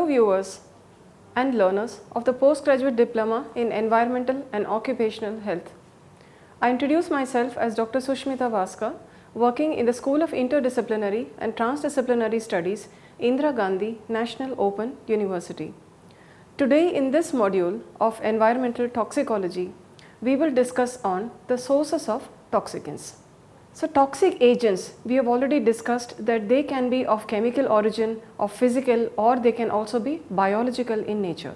viewers and learners of the Postgraduate Diploma in Environmental and Occupational Health. I introduce myself as Dr. Sushmita Vaska, working in the School of Interdisciplinary and Transdisciplinary Studies, Indira Gandhi National Open University. Today in this module of Environmental Toxicology, we will discuss on the sources of toxicants. So toxic agents, we have already discussed that they can be of chemical origin, of physical, or they can also be biological in nature,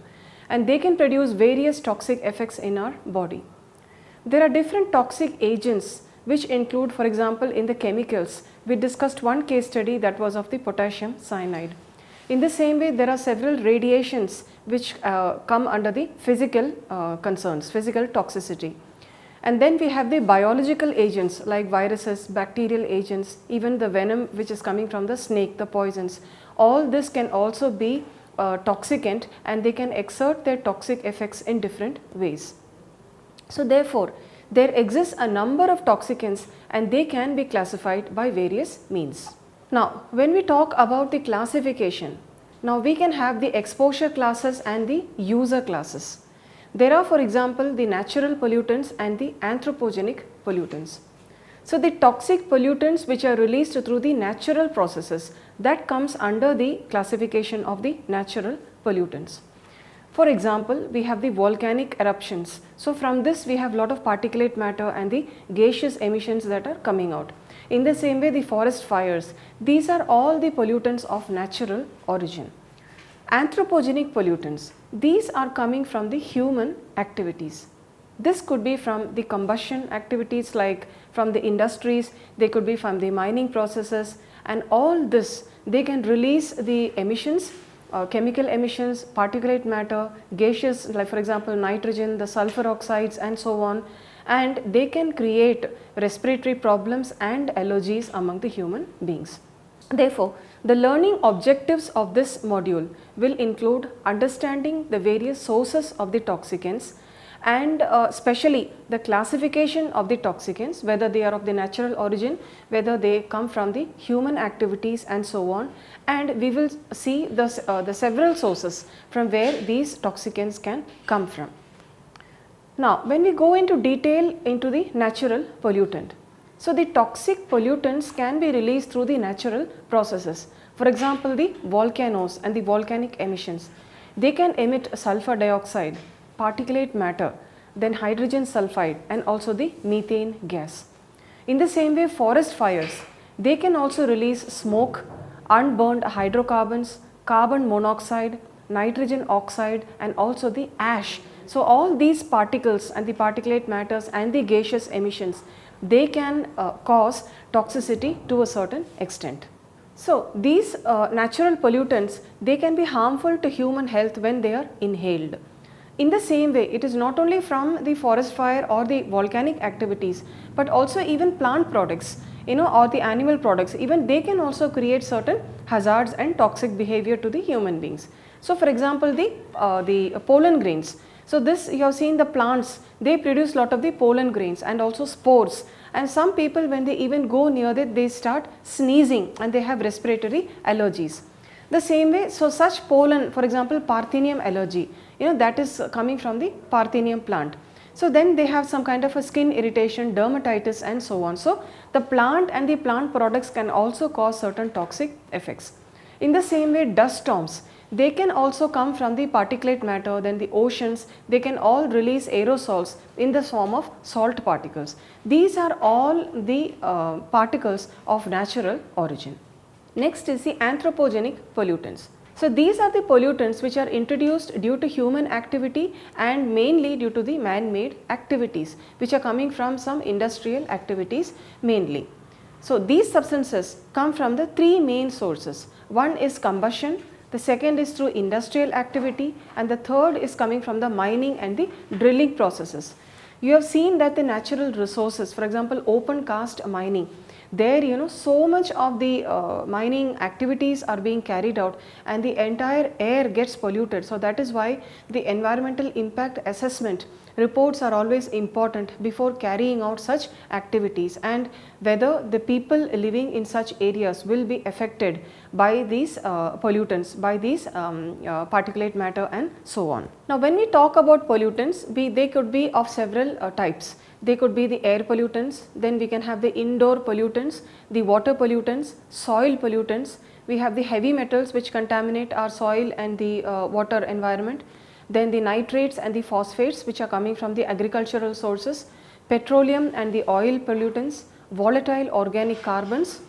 and they can produce various toxic effects in our body. There are different toxic agents which include, for example, in the chemicals, we discussed one case study that was of the potassium cyanide. In the same way, there are several radiations which come under the physical concerns, physical toxicity. And then we have the biological agents like viruses, bacterial agents, even the venom which is coming from the snake, the poisons. All this can also be toxicant, and they can exert their toxic effects in different ways. So therefore, there exists a number of toxicants and they can be classified by various means. Now, when we talk about the classification, now we can have the exposure classes and the user classes. There are, for example, the natural pollutants and the anthropogenic pollutants. So the toxic pollutants which are released through the natural processes, that comes under the classification of the natural pollutants. For example, we have the volcanic eruptions. So from this we have lot of particulate matter and the gaseous emissions that are coming out. In the same way, the forest fires, these are all the pollutants of natural origin. Anthropogenic pollutants, these are coming from the human activities. This could be from the combustion activities like from the industries, they could be from the mining processes, and all this they can release the emissions, chemical emissions, particulate matter, gaseous like for example nitrogen, the sulfur oxides and so on, and they can create respiratory problems and allergies among the human beings. Therefore, the learning objectives of this module will include understanding the various sources of the toxicants and especially the classification of the toxicants, whether they are of the natural origin, whether they come from the human activities and so on, and we will see the several sources from where these toxicants can come from. Now, when we go into detail into the natural pollutant, so the toxic pollutants can be released through the natural processes. For example, the volcanoes and the volcanic emissions, they can emit sulfur dioxide, particulate matter, then hydrogen sulfide and also the methane gas. In the same way, forest fires, they can also release smoke, unburned hydrocarbons, carbon monoxide, nitrogen oxide and also the ash. So all these particles and the particulate matters and the gaseous emissions, they can cause toxicity to a certain extent. So these natural pollutants, they can be harmful to human health when they are inhaled. In the same way, it is not only from the forest fire or the volcanic activities, but also even plant products, or the animal products, even they can also create certain hazards and toxic behavior to the human beings. So for example, the pollen grains. So this you have seen the plants, they produce lot of the pollen grains and also spores, and some people when they even go near it, they start sneezing and they have respiratory allergies. The same way, so such pollen, for example Parthenium allergy, that is coming from the Parthenium plant. So then they have some kind of a skin irritation, dermatitis and so on. So the plant and the plant products can also cause certain toxic effects. In the same way, dust storms, they can also come from the particulate matter, then the oceans, they can all release aerosols in the form of salt particles. These are all the particles of natural origin. Next is the anthropogenic pollutants. So these are the pollutants which are introduced due to human activity and mainly due to the man-made activities which are coming from some industrial activities mainly. So these substances come from the three main sources. One is combustion, the second is through industrial activity, and the third is coming from the mining and the drilling processes. You have seen that the natural resources, for example open cast mining, there so much of the mining activities are being carried out and the entire air gets polluted. So that is why the environmental impact assessment reports are always important before carrying out such activities, and whether the people living in such areas will be affected by these pollutants, by these particulate matter and so on. Now when we talk about pollutants, they could be of several types. They could be the air pollutants, then we can have the indoor pollutants, the water pollutants, soil pollutants. We have the heavy metals which contaminate our soil and the water environment, then the nitrates and the phosphates which are coming from the agricultural sources, petroleum and the oil pollutants, volatile organic carbons,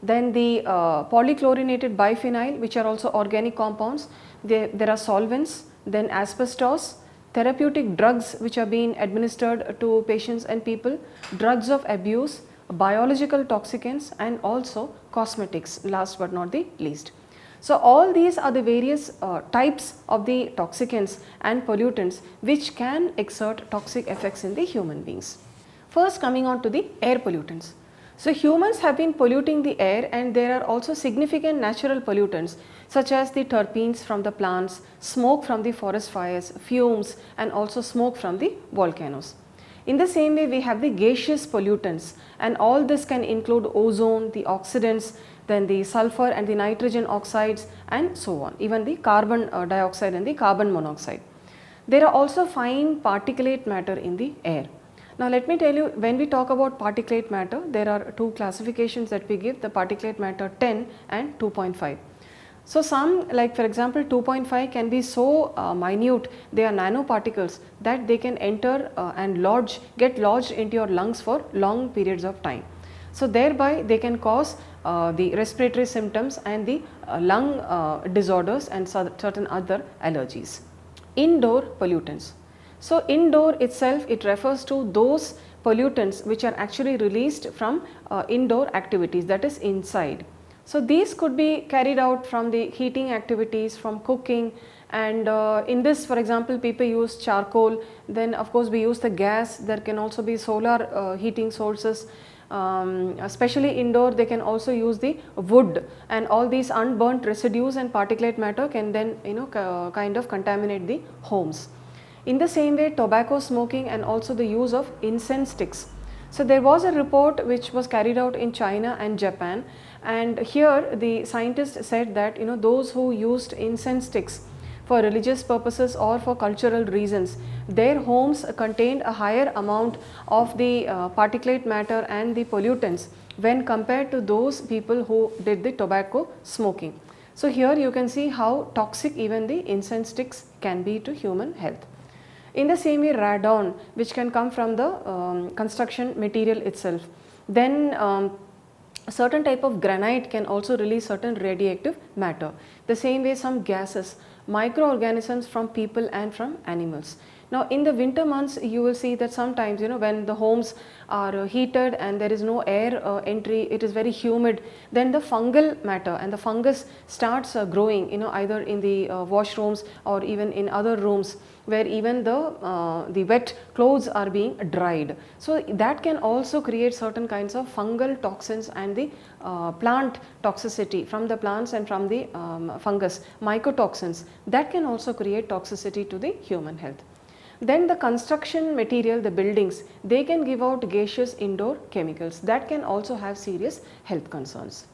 then the polychlorinated biphenyl which are also organic compounds. There are solvents, then asbestos, therapeutic drugs which are being administered to patients and people, drugs of abuse, biological toxicants and also cosmetics, last but not the least. So all these are the various types of the toxicants and pollutants which can exert toxic effects in the human beings. First, coming on to the air pollutants. So humans have been polluting the air, and there are also significant natural pollutants such as the terpenes from the plants, smoke from the forest fires, fumes and also smoke from the volcanoes. In the same way, we have the gaseous pollutants, and all this can include ozone, the oxidants, then the sulfur and the nitrogen oxides and so on, even the carbon dioxide and the carbon monoxide. There are also fine particulate matter in the air. Now let me tell you, when we talk about particulate matter, there are two classifications that we give, the particulate matter 10 and 2.5. So some, like for example 2.5 can be so minute, they are nanoparticles that they can enter and get lodged into your lungs for long periods of time. So thereby they can cause the respiratory symptoms and the lung disorders and certain other allergies. Indoor pollutants. So indoor itself, it refers to those pollutants which are actually released from indoor activities, that is inside. So these could be carried out from the heating activities, from cooking, and in this, for example, people use charcoal, then of course we use the gas. There can also be solar heating sources. Especially indoor, they can also use the wood, and all these unburnt residues and particulate matter can then kind of contaminate the homes. In the same way, tobacco smoking and also the use of incense sticks. So there was a report which was carried out in China and Japan, and here the scientists said that those who used incense sticks for religious purposes or for cultural reasons, their homes contained a higher amount of the particulate matter and the pollutants when compared to those people who did the tobacco smoking. So here you can see how toxic even the incense sticks can be to human health. In the same way, radon, which can come from the construction material itself. Then a certain type of granite can also release certain radioactive matter. The same way, some gases, microorganisms from people and from animals. Now in the winter months, you will see that sometimes when the homes are heated and there is no air entry, it is very humid, then the fungal matter and the fungus starts growing either in the washrooms or even in other rooms where even the wet clothes are being dried. So that can also create certain kinds of fungal toxins and the plant toxicity from the plants and from the fungus, mycotoxins, that can also create toxicity to the human health. Then the construction material, the buildings, they can give out gaseous indoor chemicals that can also have serious health concerns.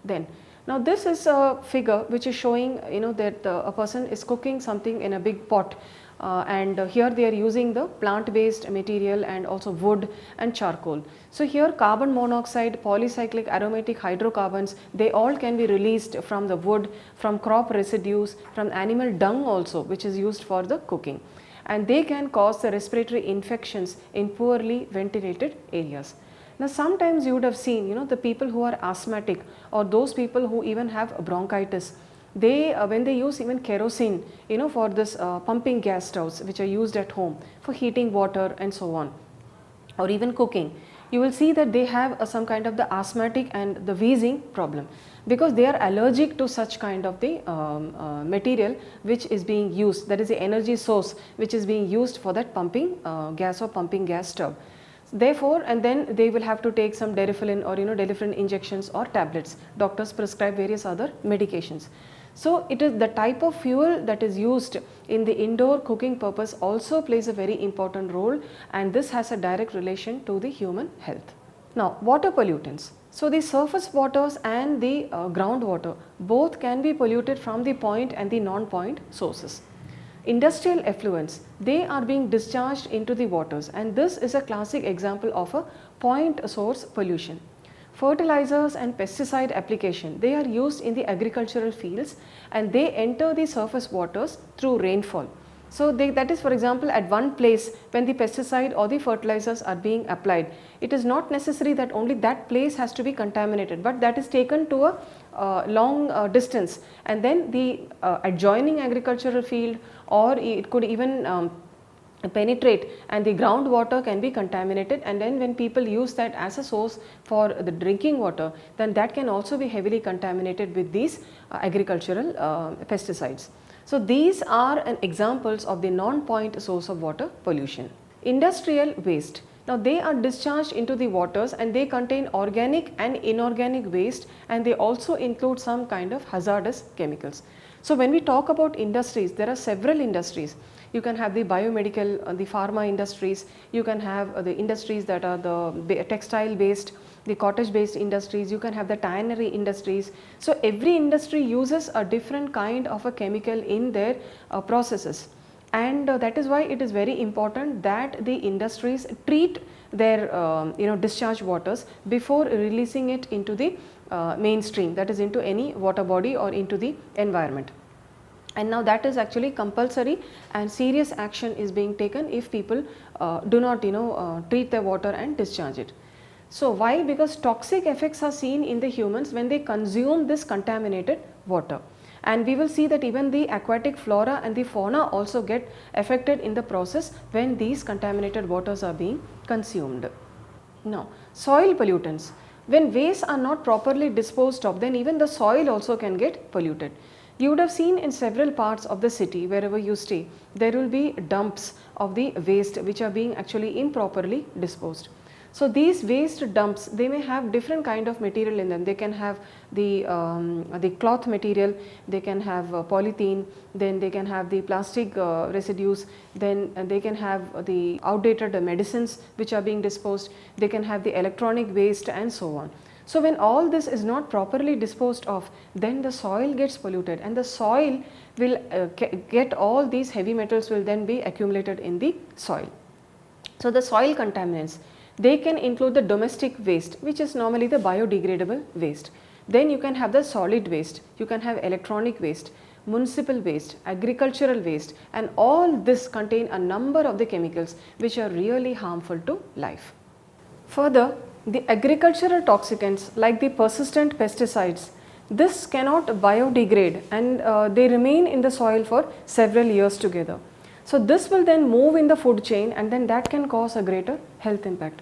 Then now this is a figure which is showing that a person is cooking something in a big pot, and here they are using the plant based material and also wood and charcoal. So here carbon monoxide, polycyclic aromatic hydrocarbons, they all can be released from the wood, from crop residues, from animal dung also, which is used for the cooking, and they can cause the respiratory infections in poorly ventilated areas. Now sometimes you would have seen the people who are asthmatic or those people who even have bronchitis, they when they use even kerosene for this pumping gas stoves which are used at home for heating water and so on, or even cooking, you will see that they have some kind of the asthmatic and the wheezing problem, because they are allergic to such kind of the material which is being used, that is the energy source which is being used for that pumping gas or pumping gas stove. Therefore, and then they will have to take some deriphyllin or deriphyllin injections or tablets. Doctors prescribe various other medications. So it is the type of fuel that is used in the indoor cooking purpose also plays a very important role, and this has a direct relation to the human health. Now, water pollutants. So, the surface waters and the groundwater both can be polluted from the point and the non-point sources. Industrial effluents, they are being discharged into the waters, and this is a classic example of a point source pollution. Fertilizers and pesticide application, they are used in the agricultural fields and they enter the surface waters through rainfall. So, that is, for example, at one place when the pesticide or the fertilizers are being applied, it is not necessary that only that place has to be contaminated, but that is taken to a long distance, and then the adjoining agricultural field, or it could even penetrate, and the groundwater can be contaminated, and then when people use that as a source for the drinking water, then that can also be heavily contaminated with these agricultural pesticides. So, these are examples of the non-point source of water pollution. Industrial waste. Now, they are discharged into the waters and they contain organic and inorganic waste, and they also include some kind of hazardous chemicals. So, when we talk about industries, there are several industries. You can have the biomedical, the pharma industries, you can have the industries that are the textile based, the cottage based industries, you can have the tannery industries. So, every industry uses a different kind of a chemical in their processes, and that is why it is very important that the industries treat their discharge waters before releasing it into the mainstream, that is into any water body or into the environment. And now that is actually compulsory, and serious action is being taken if people do not treat their water and discharge it. So, why? Because toxic effects are seen in the humans when they consume this contaminated water, and we will see that even the aquatic flora and the fauna also get affected in the process when these contaminated waters are being consumed. Now, soil pollutants. When wastes are not properly disposed of, then even the soil also can get polluted. You would have seen in several parts of the city, wherever you stay, there will be dumps of the waste which are being actually improperly disposed. So, these waste dumps, they may have different kind of material in them. They can have the cloth material, they can have polythene, then they can have the plastic residues, then they can have the outdated medicines which are being disposed, they can have the electronic waste and so on. So, when all this is not properly disposed of, then the soil gets polluted, and the soil will get all these heavy metals will then be accumulated in the soil. So, the soil contaminants, they can include the domestic waste, which is normally the biodegradable waste. Then you can have the solid waste, you can have electronic waste, municipal waste, agricultural waste, and all this contain a number of the chemicals which are really harmful to life. Further, the agricultural toxicants like the persistent pesticides, this cannot biodegrade, and they remain in the soil for several years together. So, this will then move in the food chain, and then that can cause a greater health impact.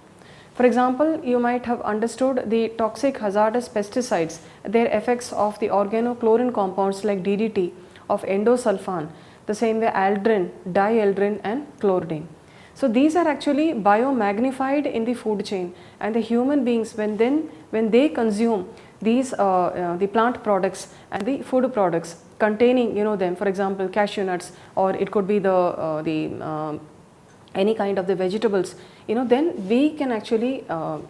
For example, you might have understood the toxic hazardous pesticides, their effects of the organochlorine compounds like DDT, of endosulfan, the same way aldrin, dieldrin and chlordine. So, these are actually biomagnified in the food chain, and the human beings when they consume these the plant products and the food products containing them, for example cashew nuts, or it could be any kind of the vegetables, then we can actually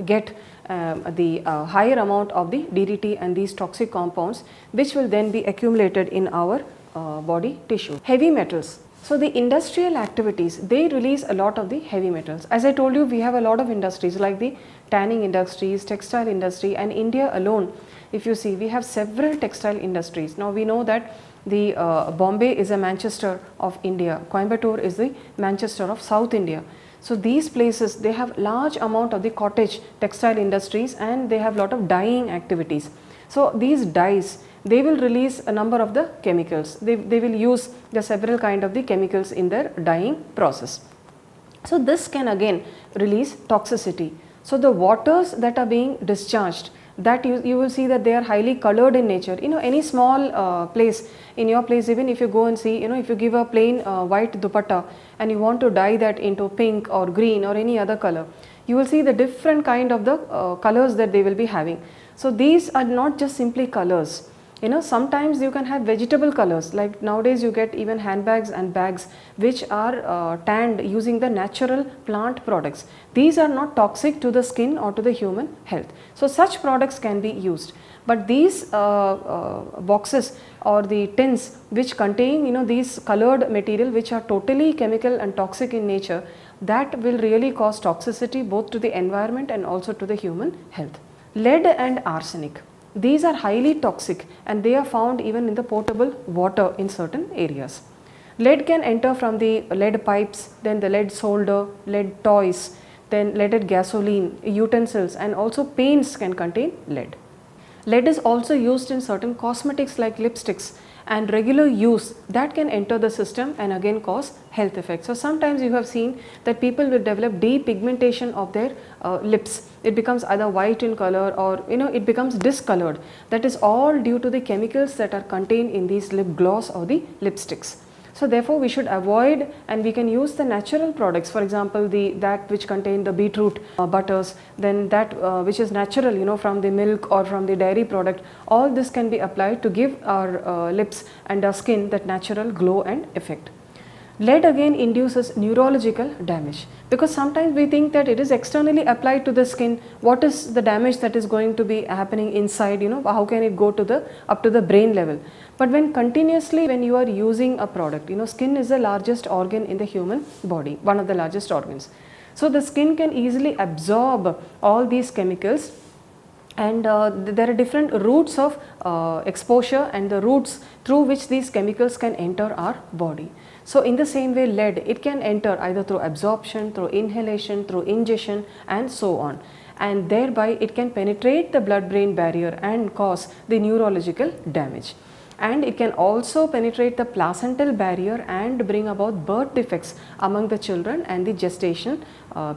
get the higher amount of the DDT and these toxic compounds, which will then be accumulated in our body tissue. Heavy metals. So, the industrial activities, they release a lot of the heavy metals. As I told you, we have a lot of industries like the tanning industries, textile industry, and India alone, if you see, we have several textile industries. Now, we know that the Bombay is a Manchester of India, Coimbatore is the Manchester of South India. So, these places, they have large amount of the cottage textile industries, and they have lot of dyeing activities. So, these dyes, they will release a number of the chemicals. They will use the several kind of the chemicals in their dyeing process. So, this can again release toxicity. So, the waters that are being discharged, that you will see that they are highly colored in nature. Any small place, in your place, even if you go and see, if you give a plain white dupatta and you want to dye that into pink or green or any other color, you will see the different kind of the colors that they will be having. So, these are not just simply colors. Sometimes you can have vegetable colors, like nowadays you get even handbags and bags which are tanned using the natural plant products. These are not toxic to the skin or to the human health. So such products can be used. But these boxes or the tins which contain these colored material which are totally chemical and toxic in nature, that will really cause toxicity both to the environment and also to the human health. Lead and arsenic. These are highly toxic and they are found even in the potable water in certain areas. Lead can enter from the lead pipes, then the lead solder, lead toys, then leaded gasoline, utensils, and also paints can contain lead. Lead is also used in certain cosmetics like lipsticks, and regular use that can enter the system and again cause health effects. So sometimes you have seen that people will develop depigmentation of their lips. It becomes either white in color or it becomes discolored. That is all due to the chemicals that are contained in these lip gloss or the lipsticks. So therefore we should avoid, and we can use the natural products, for example that which contain the beetroot butters, then that which is natural from the milk or from the dairy product. All this can be applied to give our lips and our skin that natural glow and effect. Lead again induces neurological damage, because sometimes we think that it is externally applied to the skin. What is the damage that is going to be happening inside? How can it go to up to the brain level? But when you are using a product, skin is the largest organ in the human body, one of the largest organs. So the skin can easily absorb all these chemicals, and there are different routes of exposure and the routes through which these chemicals can enter our body. So in the same way, lead, it can enter either through absorption, through inhalation, through ingestion, and so on. And thereby it can penetrate the blood-brain barrier and cause the neurological damage. And it can also penetrate the placental barrier and bring about birth defects among the children and the gestation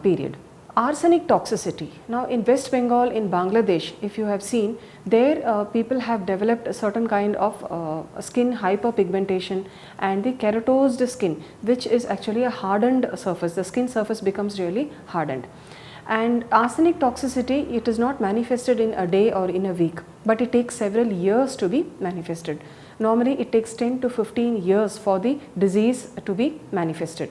period. Arsenic toxicity. Now in West Bengal, in Bangladesh, if you have seen, there people have developed a certain kind of skin hyperpigmentation and the keratosed skin, which is actually a hardened surface. The skin surface becomes really hardened. And arsenic toxicity, it is not manifested in a day or in a week, but it takes several years to be manifested. Normally it takes 10 to 15 years for the disease to be manifested.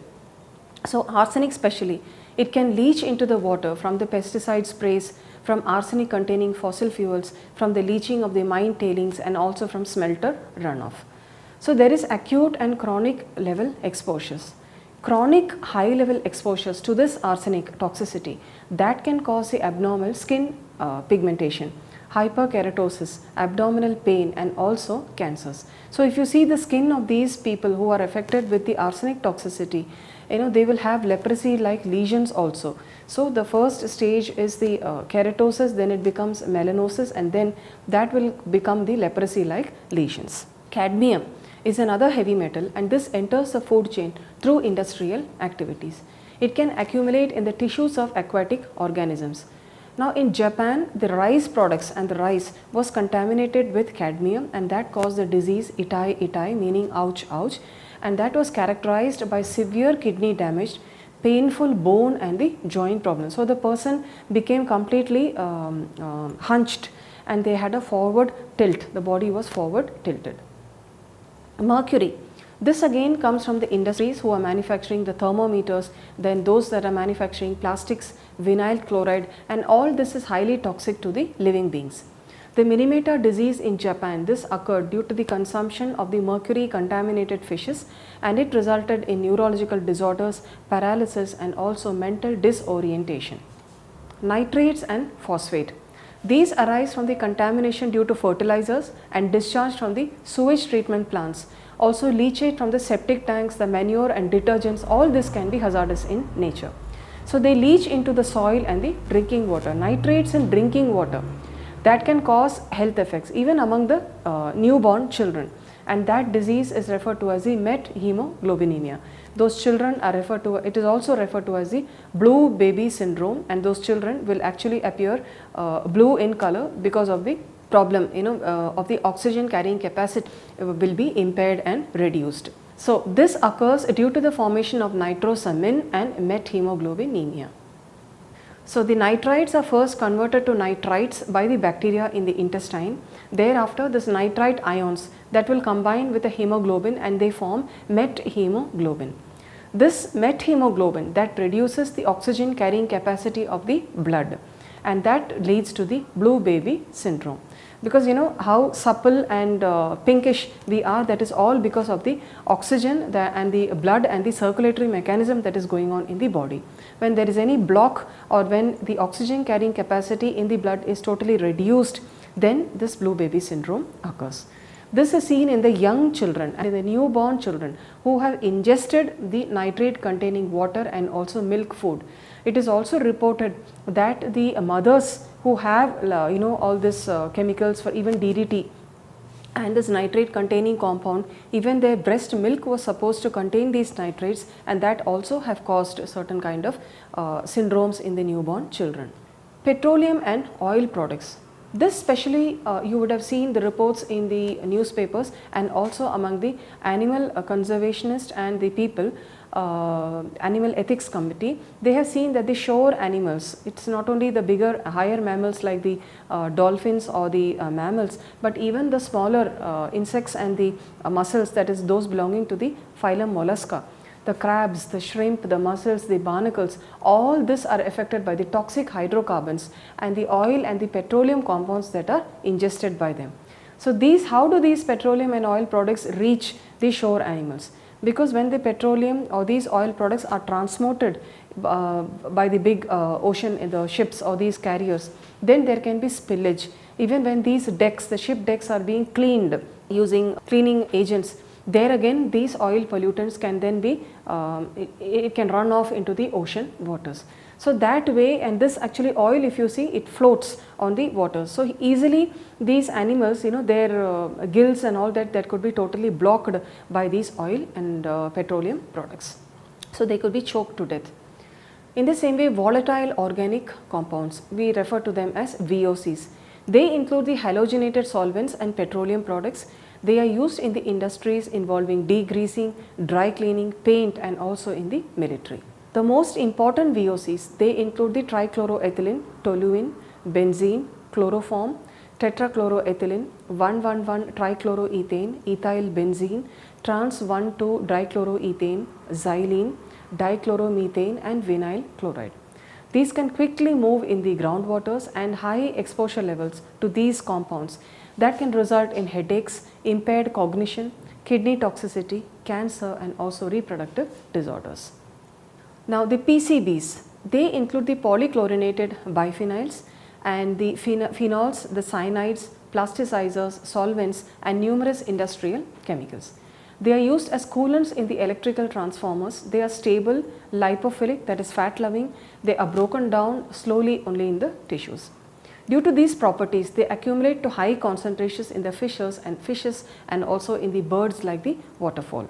So arsenic specially, it can leach into the water from the pesticide sprays, from arsenic containing fossil fuels, from the leaching of the mine tailings, and also from smelter runoff. So there is acute and chronic level exposures. Chronic high level exposures to this arsenic toxicity, that can cause the abnormal skin pigmentation, hyperkeratosis, abdominal pain, and also cancers. So if you see the skin of these people who are affected with the arsenic toxicity, they will have leprosy like lesions also. So the first stage is the keratosis, then it becomes melanosis, and then that will become the leprosy like lesions. Cadmium is another heavy metal, and this enters the food chain through industrial activities. It can accumulate in the tissues of aquatic organisms. Now in Japan, the rice products and the rice was contaminated with cadmium, and that caused the disease itai itai, meaning ouch ouch, and that was characterized by severe kidney damage, painful bone and the joint problems. So the person became completely hunched, and they had a forward tilt, the body was forward tilted. Mercury, this again comes from the industries who are manufacturing the thermometers, then those that are manufacturing plastics, vinyl chloride, and all this is highly toxic to the living beings. The Minamata disease in Japan, this occurred due to the consumption of the mercury contaminated fishes, and it resulted in neurological disorders, paralysis, and also mental disorientation. Nitrates and phosphate. These arise from the contamination due to fertilizers and discharge from the sewage treatment plants. Also leachate from the septic tanks, the manure and detergents, all this can be hazardous in nature. So they leach into the soil and the drinking water. Nitrates in drinking water, that can cause health effects even among the newborn children, and that disease is referred to as the methemoglobinemia. Those children are referred to, it is also referred to as the blue baby syndrome, and those children will actually appear blue in color because of the problem of the oxygen carrying capacity will be impaired and reduced. So this occurs due to the formation of nitrosamine and methemoglobinemia. So the nitrites are first converted to nitrites by the bacteria in the intestine. Thereafter, this nitrite ions that will combine with the hemoglobin and they form methemoglobin. This methemoglobin that reduces the oxygen carrying capacity of the blood, and that leads to the blue baby syndrome. Because you know how supple and pinkish we are, that is all because of the oxygen and the blood and the circulatory mechanism that is going on in the body. When there is any block or when the oxygen carrying capacity in the blood is totally reduced, then this blue baby syndrome occurs. This is seen in the young children and in the newborn children who have ingested the nitrate containing water and also milk food. It is also reported that the mothers who have all these chemicals for even DDT and this nitrate containing compound, even their breast milk was supposed to contain these nitrates, and that also have caused certain kind of syndromes in the newborn children. Petroleum and oil products. This especially you would have seen the reports in the newspapers and also among the animal conservationists and the people, animal ethics committee. They have seen that the shore animals, it's not only the bigger higher mammals like the dolphins or the mammals, but even the smaller insects and the mussels, that is those belonging to the phylum Mollusca. The crabs, the shrimp, the mussels, the barnacles, all this are affected by the toxic hydrocarbons and the oil and the petroleum compounds that are ingested by them. So how do these petroleum and oil products reach the shore animals? Because when the petroleum or these oil products are transported by the big ocean in the ships or these carriers, then there can be spillage. Even when these decks, the ship decks are being cleaned using cleaning agents, there again these oil pollutants can then be, it can run off into the ocean waters. So that way, and this actually oil, if you see, it floats on the water. So easily these animals, their gills and all that could be totally blocked by these oil and petroleum products. So they could be choked to death. In the same way, volatile organic compounds, we refer to them as VOCs. They include the halogenated solvents and petroleum products. They are used in the industries involving degreasing, dry cleaning, paint, and also in the military. The most important VOCs, they include the trichloroethylene, toluene, benzene, chloroform, tetrachloroethylene, 1,1,1-trichloroethane, ethyl benzene, trans-1,2-dichloroethane, xylene, dichloromethane, and vinyl chloride. These can quickly move in the groundwaters, and high exposure levels to these compounds that can result in headaches, impaired cognition, kidney toxicity, cancer, and also reproductive disorders. Now the PCBs, they include the polychlorinated biphenyls and the phenols, the cyanides, plasticizers, solvents, and numerous industrial chemicals. They are used as coolants in the electrical transformers. They are stable, lipophilic, that is fat loving. They are broken down slowly only in the tissues. Due to these properties, they accumulate to high concentrations in the fishes and also in the birds like the waterfowl.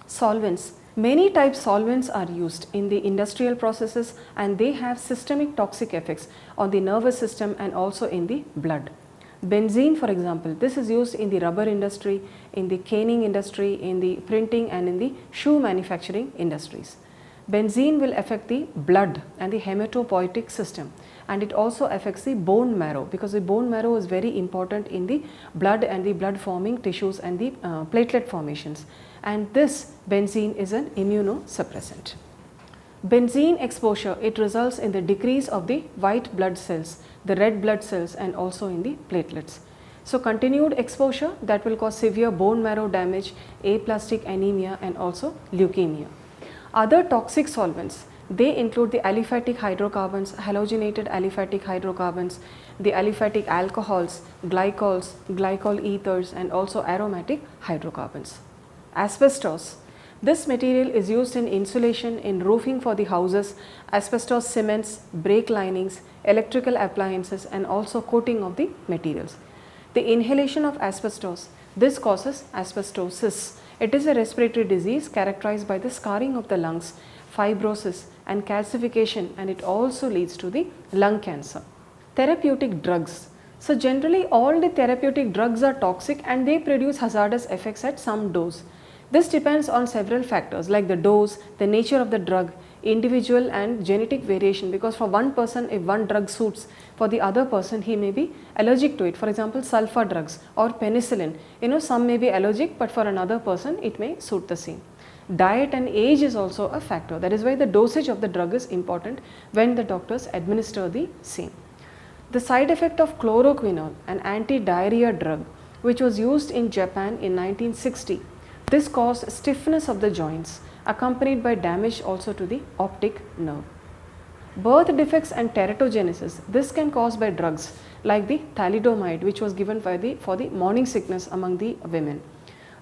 Solvents. Many types solvents are used in the industrial processes, and they have systemic toxic effects on the nervous system and also in the blood. Benzene, for example, this is used in the rubber industry, in the caning industry, in the printing, and in the shoe manufacturing industries. Benzene will affect the blood and the hematopoietic system, and it also affects the bone marrow, because the bone marrow is very important in the blood and the blood forming tissues and the platelet formations, and this benzene is an immunosuppressant. Benzene exposure, it results in the decrease of the white blood cells, the red blood cells, and also in the platelets. So continued exposure, that will cause severe bone marrow damage, aplastic anemia, and also leukemia. Other toxic solvents, they include the aliphatic hydrocarbons, halogenated aliphatic hydrocarbons, the aliphatic alcohols, glycols, glycol ethers, and also aromatic hydrocarbons. Asbestos. This material is used in insulation, in roofing for the houses, asbestos cements, brake linings, electrical appliances, and also coating of the materials. The inhalation of asbestos, this causes asbestosis. It is a respiratory disease characterized by the scarring of the lungs, fibrosis, and calcification, and it also leads to the lung cancer. Therapeutic drugs. So generally all the therapeutic drugs are toxic and they produce hazardous effects at some dose. This depends on several factors like the dose, the nature of the drug, individual and genetic variation, because for one person if one drug suits, for the other person he may be allergic to it. For example, sulfur drugs or penicillin, some may be allergic, but for another person it may suit the same. Diet and age is also a factor. That is why the dosage of the drug is important when the doctors administer the same. The side effect of chloroquinol, an anti-diarrhea drug which was used in Japan in 1960, this caused stiffness of the joints accompanied by damage also to the optic nerve. Birth defects and teratogenesis, this can cause by drugs like the thalidomide, which was given for the morning sickness among the women.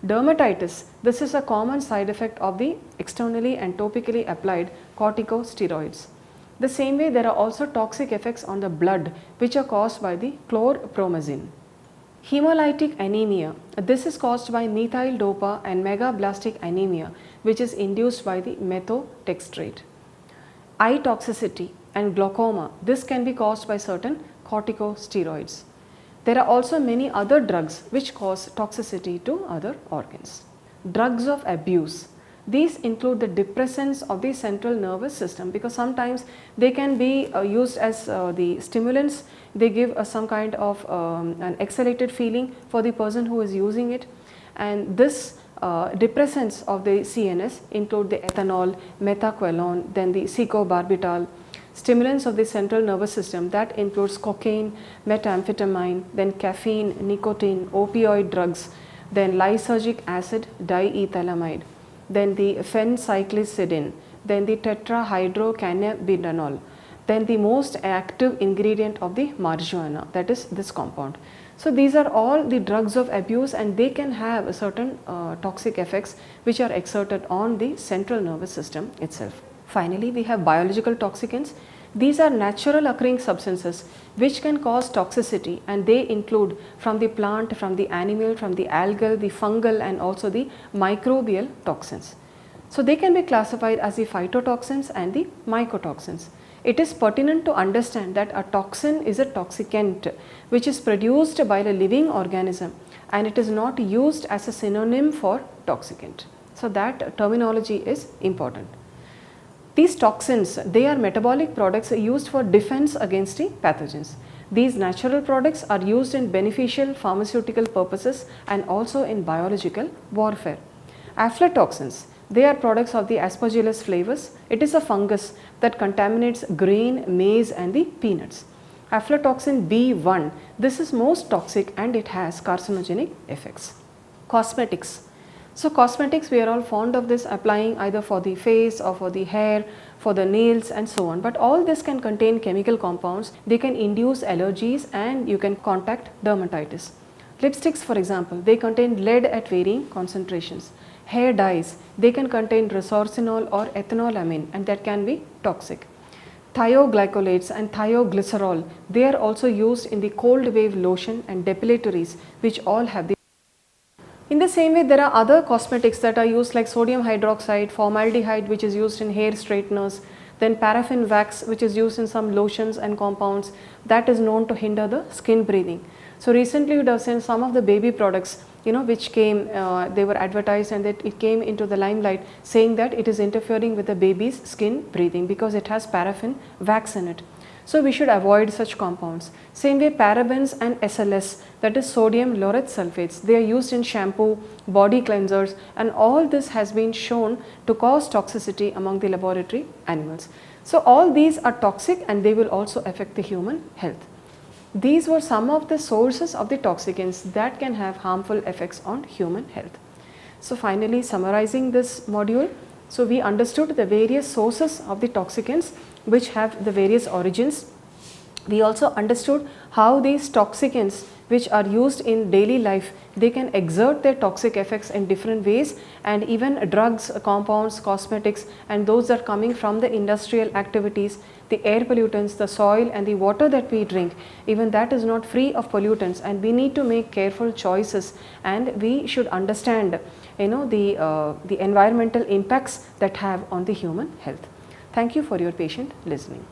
Dermatitis, this is a common side effect of the externally and topically applied corticosteroids. The same way there are also toxic effects on the blood which are caused by the chlorpromazine. Hemolytic anemia, this is caused by methyl dopa and megablastic anemia, which is induced by the methotrexate. Eye toxicity and glaucoma, this can be caused by certain corticosteroids. There are also many other drugs which cause toxicity to other organs. Drugs of abuse, these include the depressants of the central nervous system, because sometimes they can be used as the stimulants. They give some kind of an exhalated feeling for the person who is using it, and this depressants of the CNS include the ethanol, methaqualone, then the secobarbital. Stimulants of the central nervous system, that includes cocaine, methamphetamine, then caffeine, nicotine, opioid drugs, then lysergic acid diethylamide, then the phencyclicidin, then the tetrahydrocannabinol, then the most active ingredient of the marijuana, that is this compound. So these are all the drugs of abuse, and they can have a certain toxic effects which are exerted on the central nervous system itself. Finally, we have biological toxicants. These are natural occurring substances which can cause toxicity, and they include from the plant, from the animal, from the algal, the fungal, and also the microbial toxins. So they can be classified as the phytotoxins and the mycotoxins. It is pertinent to understand that a toxin is a toxicant which is produced by a living organism, and it is not used as a synonym for toxicant. So that terminology is important. These toxins, they are metabolic products used for defense against the pathogens. These natural products are used in beneficial pharmaceutical purposes and also in biological warfare. Aflatoxins, they are products of the Aspergillus flavus. It is a fungus that contaminates grain, maize, and the peanuts. Aflatoxin B1, this is most toxic and it has carcinogenic effects. Cosmetics. So cosmetics, we are all fond of this, applying either for the face or for the hair, for the nails and so on. But all this can contain chemical compounds. They can induce allergies and you can contract dermatitis. Lipsticks, for example, they contain lead at varying concentrations. Hair dyes, they can contain resorcinol or ethanolamine, and that can be toxic. Thioglycolates and thioglycerol, they are also used in the cold wave lotion and depilatories, which all have the. In the same way, there are other cosmetics that are used like sodium hydroxide, formaldehyde, which is used in hair straighteners, then paraffin wax, which is used in some lotions and compounds that is known to hinder the skin breathing. So recently you would have seen some of the baby products, which came, they were advertised, and that it came into the limelight saying that it is interfering with the baby's skin breathing because it has paraffin wax in it. So we should avoid such compounds. Same way, parabens and SLS, that is sodium laureth sulfates, they are used in shampoo, body cleansers, and all this has been shown to cause toxicity among the laboratory animals. So all these are toxic and they will also affect the human health. These were some of the sources of the toxicants that can have harmful effects on human health. So finally, summarizing this module, so we understood the various sources of the toxicants which have the various origins. We also understood how these toxicants which are used in daily life, they can exert their toxic effects in different ways, and even drugs, compounds, cosmetics, and those that are coming from the industrial activities, the air pollutants, the soil and the water that we drink, even that is not free of pollutants, and we need to make careful choices, and we should understand the environmental impacts that have on the human health. Thank you for your patient listening.